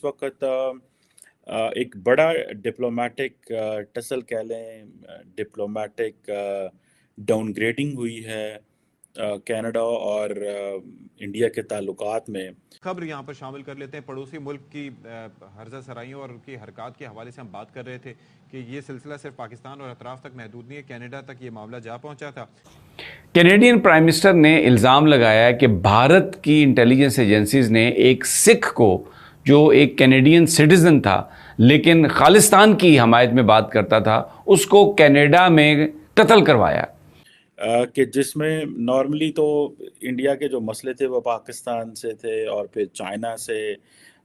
اس وقت ایک بڑا ڈپلومیٹک ٹسل کہہ لیں، ڈپلومیٹک ڈاؤن گریڈنگ ہوئی ہے کینیڈا اور انڈیا کے تعلقات میں۔ خبر یہاں پر شامل کر لیتے ہیں۔ پڑوسی ملک کی ہرزہ سرائیوں اور ان کی حرکات کے حوالے سے ہم بات کر رہے تھے کہ یہ سلسلہ صرف پاکستان اور اطراف تک محدود نہیں ہے، کینیڈا تک یہ معاملہ جا پہنچا تھا۔ کینیڈین پرائم منسٹر نے الزام لگایا کہ بھارت کی انٹیلیجنس ایجنسیز نے ایک سکھ کو، جو ایک کینیڈین سٹیزن تھا لیکن خالصتان کی حمایت میں بات کرتا تھا، اس کو کینیڈا میں قتل کروایا، کہ جس میں نارملی تو انڈیا کے جو مسئلے تھے وہ پاکستان سے تھے اور پھر چائنا سے،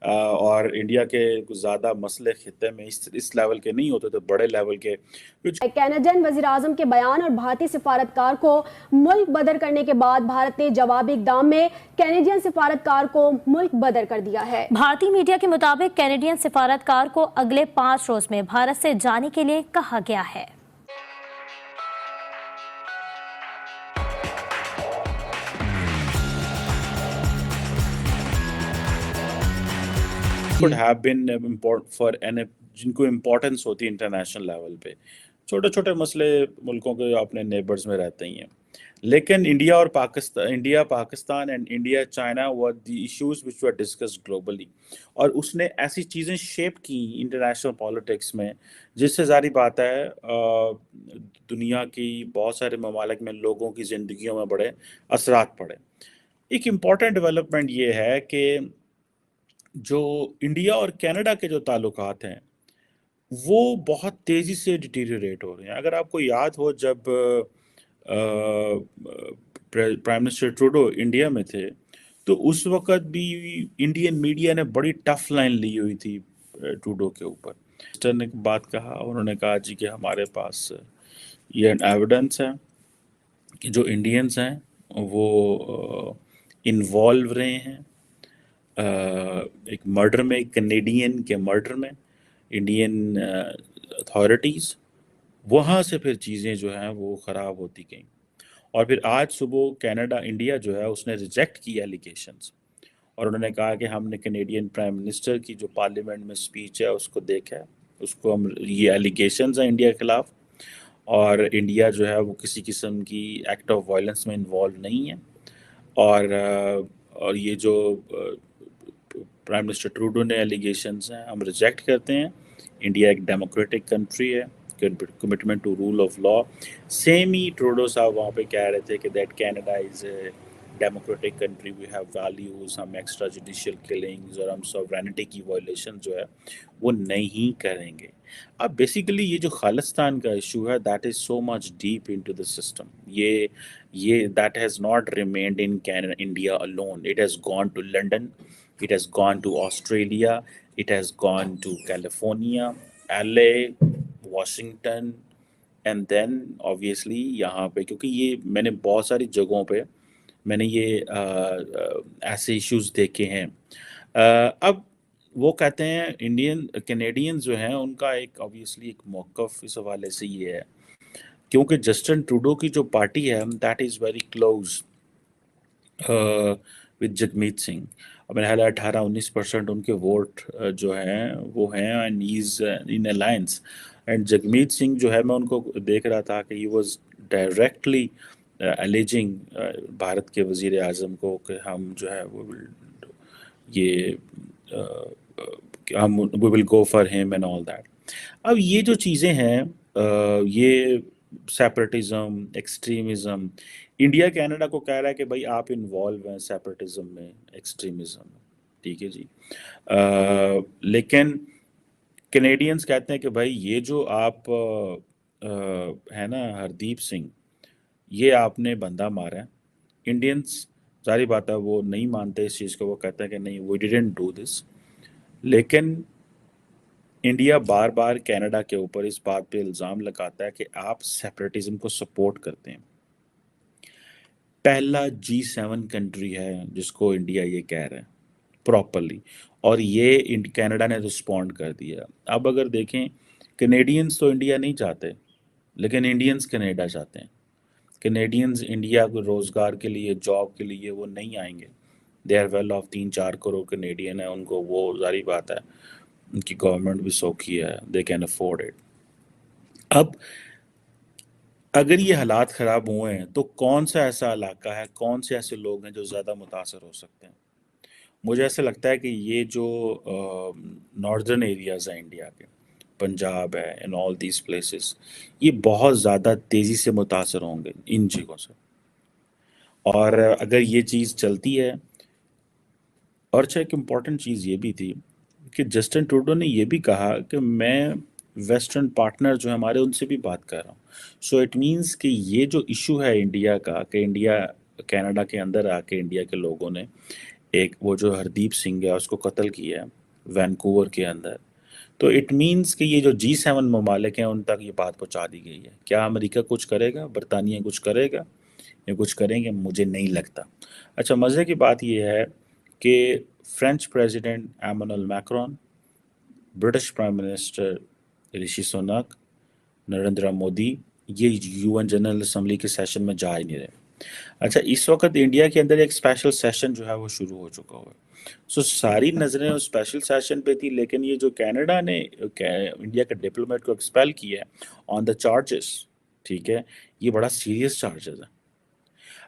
اور انڈیا کے کچھ زیادہ مسئلے خطے میں اس لیول کے نہیں ہوتے تھے، بڑے لیول کے۔ کینیڈین وزیر اعظم کے بیان اور بھارتی سفارتکار کو ملک بدر کرنے کے بعد بھارت نے جوابی اقدام میں کینیڈین سفارتکار کو ملک بدر کر دیا ہے۔ بھارتی میڈیا کے مطابق کینیڈین سفارتکار کو اگلے 5 روز میں بھارت سے جانے کے لیے کہا گیا ہے۔ could have been for جن کو امپورٹنس ہوتی ہے انٹرنیشنل لیول پہ، چھوٹے چھوٹے مسئلے ملکوں کے اپنے نیبرز میں رہتے ہی ہیں، لیکن انڈیا اور Pakistan and India China were the issues which were discussed globally، اور اس نے ایسی چیزیں شیپ کی انٹرنیشنل پالیٹکس میں جس سے ظاہری بات ہے دنیا کی بہت سارے ممالک میں لوگوں کی زندگیوں میں بڑے اثرات پڑے۔ ایک امپورٹنٹ ڈیولپمنٹ یہ ہے کہ جو انڈیا اور کینیڈا کے جو تعلقات ہیں وہ بہت تیزی سے ڈیٹیریوریٹ ہو رہے ہیں۔ اگر آپ کو یاد ہو جب پرائم منسٹر ٹروڈو انڈیا میں تھے تو اس وقت بھی انڈین میڈیا نے بڑی ٹف لائن لی ہوئی تھی ٹروڈو کے اوپر۔ منسٹر نے بات کہا، انہوں نے کہا جی کہ ہمارے پاس یہ ایویڈنس ہے کہ جو انڈینز ہیں وہ انوالو رہے ہیں ایک مرڈر میں، ایک کینیڈین کے مرڈر میں، انڈین اتھارٹیز، وہاں سے پھر چیزیں جو ہیں وہ خراب ہوتی گئیں۔ اور پھر آج صبح کینیڈا انڈیا جو ہے اس نے ریجیکٹ کی ایلیگیشنز، اور انہوں نے کہا کہ ہم نے کینیڈین پرائم منسٹر کی جو پارلیمنٹ میں سپیچ ہے اس کو دیکھا ہے، اس کو ہم یہ ایلیگیشنز ہیں انڈیا کے خلاف، اور انڈیا جو ہے وہ کسی قسم کی ایکٹ آف وائلنس میں انوالو نہیں ہے، اور یہ جو پرائم منسٹر ٹروڈو نے ایلیگیشنز ہیں ہم ریجیکٹ کرتے ہیں۔ انڈیا ایک ڈیموکریٹک کنٹری ہے، commitment to rule of law. Same ہی ٹروڈو صاحب وہاں پہ کہہ رہے تھے کہ that Canada is a democratic country, we have values, ہم ایکسٹرا جوڈیشل کلنگز اور ہم سوورینٹی کی وائلیشن جو ہے وہ نہیں کریں گے۔ اب بیسیکلی یہ جو خالصتان کا ایشو ہے that is so much deep into the system, یہ that has not remained in India alone، it has gone to London، it has gone to Australia، it has gone to California، LA، Washington، and then obviously یہاں پہ، کیونکہ یہ میں نے بہت ساری جگہوں پہ میں نے یہ ایسے ایشوز دیکھے ہیں۔ اب وہ کہتے ہیں کینیڈین جو ہیں ان کا ایک obviously ایک موقف اس حوالے سے یہ ہے کیونکہ جسٹن ٹروڈو کی جو پارٹی ہے that is very close with Jagmeet Singh, اور میرا خیال ہے 18-19% ان کے ووٹ جو ہیں وہ ہیں and is in alliance, and Jagmeet Singh جو ہے میں ان کو دیکھ رہا تھا کہ he was directly alleging Bharat کے وزیر اعظم کو کہ ہم جو ہے وہ یہ ہم we will go for him and all that. اب یہ جو چیزیں ہیں یہ سیپریٹزم، ایکسٹریمزم، انڈیا کینیڈا کو کہہ رہا ہے کہ بھائی آپ انوالو ہیں سیپریٹزم میں، ایکسٹریمزم میں، ٹھیک ہے جی، لیکن کینیڈینز کہتے ہیں کہ بھائی یہ جو آپ ہے نا ہردیپ سنگھ، یہ آپ نے بندہ مارا ہے۔ انڈینز ظاہری بات ہے وہ نہیں مانتے اس چیز کو، وہ کہتے ہیں کہ نہیں وی ڈیڈنٹ ڈو دس، لیکن انڈیا بار بار کینیڈا کے اوپر اس بات پہ الزام لگاتا ہے کہ آپ سیپریٹزم کو سپورٹ کرتے ہیں۔ پہلا G7 کنٹری ہے جس کو انڈیا یہ کہہ رہا ہے پراپرلی، اور یہ کینیڈا نے رسپونڈ کر دیا۔ اب اگر دیکھیں کینیڈینز تو انڈیا نہیں چاہتے لیکن انڈینز کینیڈا چاہتے ہیں۔ کینیڈینز انڈیا کو روزگار کے لیے، جاب کے لیے وہ نہیں آئیں گے، they are well off, 3-4 crore Canadian है, उनको वो जारी बात है, उनकी गवर्नमेंट भी सौखी है, दे कैन अफोर्ड इट। अब अगर ये हालात ख़राब हुए हैं तो कौन सा ऐसा इलाका है, कौन से ऐसे लोग हैं जो ज़्यादा मुतासर हो सकते हैं? मुझे ऐसा लगता है कि ये जो नॉर्दर्न एरियाज़ हैं इंडिया के, पंजाब है, इन ऑल दीज प्लेसेस, ये बहुत ज़्यादा तेज़ी से मुतासर होंगे इन चीज़ों से। और अगर ये चीज़ चलती है, और अच्छा एक इम्पॉर्टेंट चीज़ ये भी थी कि जस्टिन ट्रूडो ने ये भी कहा कि मैं वेस्टर्न पार्टनर जो है हमारे, उनसे भी बात कर रहा हूँ। सो इट मीन्स कि ये जो इशू है इंडिया का, कि इंडिया कनाडा के अंदर आके इंडिया के लोगों ने एक वो जो हरदीप सिंह है उसको कत्ल किया है वैनकूवर के अंदर, तो इट मीन्स कि ये जो G7 ममालिक हैं उन तक ये बात पहुँचा दी गई है। क्या अमेरिका कुछ करेगा, बरतानिया कुछ करेगा या कुछ करेंगे? मुझे नहीं लगता। अच्छा, मज़े की बात ये है कि French president Emmanuel Macron, British prime minister Rishi Sunak, Narendra Modi, ये UN जनरल असम्बली के सेशन में जा ही नहीं रहे। अच्छा, इस वक्त इंडिया के अंदर एक स्पेशल सेशन जो है वो शुरू हो चुका हुआ है। सो सारी नज़रें उस स्पेशल सेशन पे थी, लेकिन ये जो कनाडा ने इंडिया के डिप्लोमेट को एक्सपेल किया है ऑन द चार्जेस, ठीक है, ये बड़ा सीरियस चार्जेस है।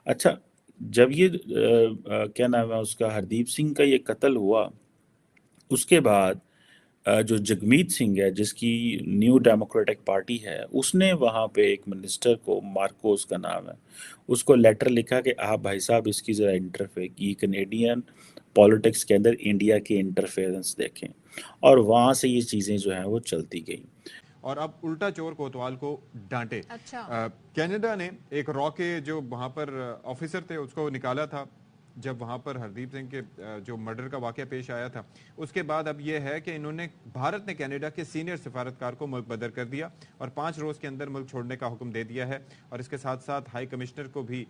अच्छा, जब ये क्या नाम है उसका, हरदीप सिंह का ये कत्ल हुआ, उसके बाद जो जगमीत सिंह है जिसकी न्यू डेमोक्रेटिक पार्टी है, उसने वहाँ पे एक मिनिस्टर को, मार्कोस का नाम है, उसको लेटर लिखा कि आप भाई साहब इसकी ज़रा इंटरफेयर की, कनेडियन पॉलिटिक्स के अंदर इंडिया की इंटरफेरेंस देखें, और वहाँ से ये चीज़ें जो हैं वो चलती गई। और अब उल्टा चोर कोतवाल को डांटे। अच्छा। कनाडा ने एक रॉ के जो वहाँ पर ऑफिसर थे उसको निकाला था जब वहाँ पर हरदीप सिंह के जो मर्डर का वाक़या पेश आया था। उसके बाद अब यह है कि इन्होंने, भारत ने कनाडा के सीनियर सफारतकार को मुल्क बदर कर दिया और 5 रोज़ के अंदर मुल्क छोड़ने का हुक्म दे दिया है। और इसके साथ साथ हाई कमिश्नर को भी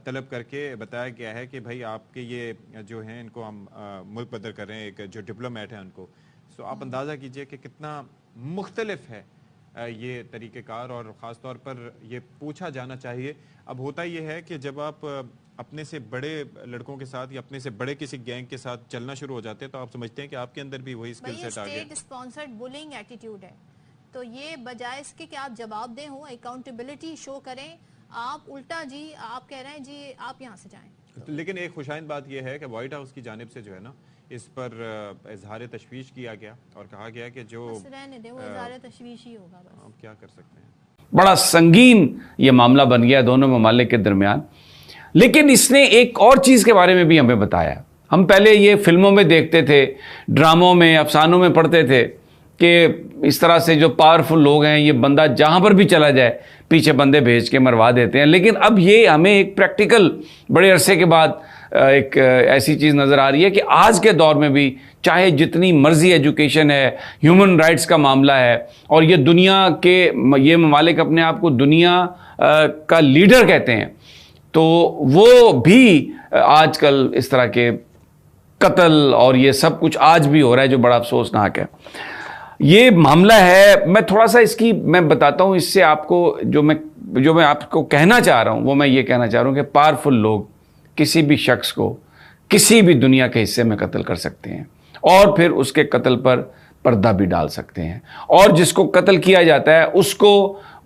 तलब करके बताया गया है कि भाई आपके ये जो हैं इनको हम मुल्क बदर कर रहे हैं, एक जो डिप्लोमेट है उनको। सो आप अंदाज़ा कीजिए कि कितना मुख्तलिफ है ये तरीक़ेकार, और ख़ास तौर पर ये पूछा जाना चाहिए। अब होता ये है कि जब आप अपने से बड़े लड़कों के साथ या अपने से बड़े किसी गैंग के साथ चलना शुरू हो जाते हैं तो आप समझते हैं कि आपके अंदर भी वही स्किल सेट आ गया। स्टेट स्पॉन्सर्ड बुलिंग एटीट्यूड है, तो ये बजाय इसके कि आप जवाबदेह हो, अकाउंटेबिलिटी शो करें, आप उल्टा जी आप कह रहे हैं जी आप यहाँ से जाएं। लेकिन एक खुशाइंद बात यह है कि व्हाइट हाउस की जानिब से जो है ना इस पर इजहार तशवीश किया गया और कहा गया कि जो रहने दें, वो इजहार तशवीश ही होगा बस। आप क्या कर सकते हैं। बड़ा संगीन ये मामला बन गया दोनों ममालिक के दरमियान। लेकिन इसने एक और चीज़ के बारे में भी हमें बताया। हम पहले ये फिल्मों में देखते थे, ड्रामों में, अफसानों में पढ़ते थे कि इस तरह से जो पावरफुल लोग हैं ये बंदा जहाँ पर भी चला जाए पीछे बंदे भेज के मरवा देते हैं। लेकिन अब ये हमें एक प्रैक्टिकल बड़े अरसे के बाद एक ऐसी चीज़ नज़र आ रही है कि आज के दौर में भी चाहे जितनी मर्जी एजुकेशन है, ह्यूमन राइट्स का मामला है, और ये दुनिया के ये ममालिक अपने आप को दुनिया का लीडर कहते हैं, तो वो भी आजकल इस तरह के कत्ल और ये सब कुछ आज भी हो रहा है, जो बड़ा अफसोसनाक है। ये मामला है, मैं थोड़ा सा इसकी मैं बताता हूँ, इससे आपको जो मैं आपको कहना चाह रहा हूँ वो मैं ये कहना चाह रहा हूँ कि पावरफुल लोग किसी भी शख्स को किसी भी दुनिया के हिस्से में कत्ल कर सकते हैं और फिर उसके कत्ल पर पर्दा भी डाल सकते हैं, और जिसको कत्ल किया जाता है उसको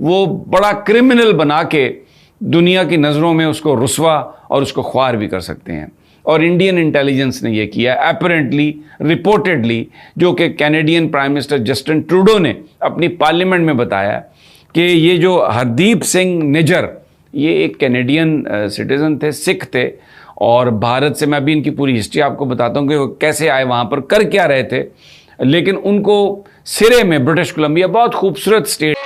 वो बड़ा क्रिमिनल बना के दुनिया की नज़रों में उसको रुस्वा और उसको ख्वार भी कर सकते हैं। और इंडियन इंटेलिजेंस ने यह किया एपरेंटली, रिपोर्टेडली, जो कि Canadian prime minister Justin Trudeau ने अपनी पार्लियामेंट में बताया कि ये जो हरदीप सिंह निज्जर, ये एक कैनेडियन सिटीज़न थे, सिख थे, और भारत से, मैं अभी इनकी पूरी हिस्ट्री आपको बताता हूँ कि वो कैसे आए, वहाँ पर कर क्या रहे थे, लेकिन उनको सिरे में ब्रिटिश कोलंबिया, बहुत खूबसूरत स्टेट